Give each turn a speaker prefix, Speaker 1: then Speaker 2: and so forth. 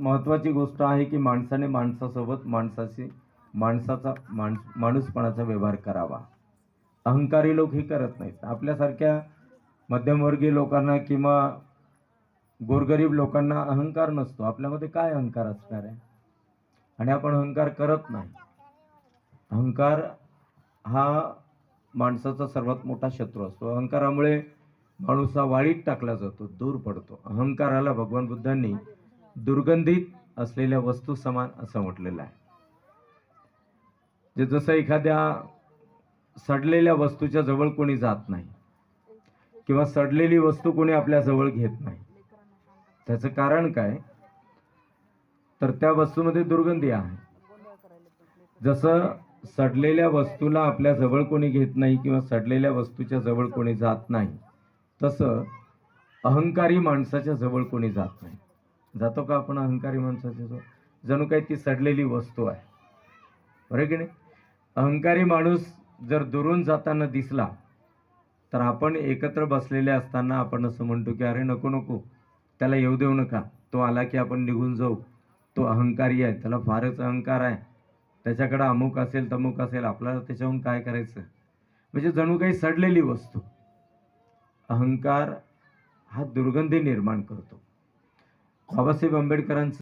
Speaker 1: महत्त्वाची गोष्ट आहे की माणसाने माणसासोबत माणूसपणाचा व्यवहार करावा. अहंकारी लोक हे करत नाहीत. आपल्यासारख्या मध्यमवर्गीय लोकांना किंवा गोरगरीब लोकांना अहंकार नसतो. आपल्यामध्ये काय अहंकार असणार आहे? आणि आपण अहंकार करत नाही. अहंकार हा माणसाचा सर्वात मोठा शत्रू असतो. अहंकारामुळे माणूस हा वाळीत टाकला जातो, दूर पडतो. अहंकाराला भगवान बुद्धांनी दुर्गंधित असलेल्या वस्तू समान असं म्हटलेलं आहे. जे जसं एखाद्या सडलेल्या वस्तूच्या जवळ कोणी जात नाही किंवा सडलेली वस्तू कोणी आपल्या जवळ घेत नाही. त्याचं कारण काय? तर त्या वस्तूमध्ये दुर्गंधी आहे. जसं सडलेल्या वस्तूला आपल्या जवळ कोणी घेत नाही किंवा सडलेल्या वस्तूच्या जवळ कोणी जात नाही, तसं अहंकारी माणसाच्या जवळ कोणी जात नाही. जातो का आपण अहंकारी माणसाच्या जवळ? जणू काही ती सडलेली वस्तू आहे, बरं की नाही? अहंकारी माणूस जर दुरून जाताना दिसला तर आपण एकत्र बसलेले असताना आपण असं म्हणतो की अरे नको नको, त्याला येऊ देऊ नका, तो आला की आपण निघून जाऊ, तो अहंकारी आहे, त्याला फारच अहंकार आहे, त्याच्याकडे अमुक असेल तमुक असेल, आपल्याला त्याच्याहून काय करायचं. म्हणजे जणू काही सडलेली वस्तू. अहंकार हा दुर्गंधी निर्माण करतो. बाबासाहेब आंबेडकरांचं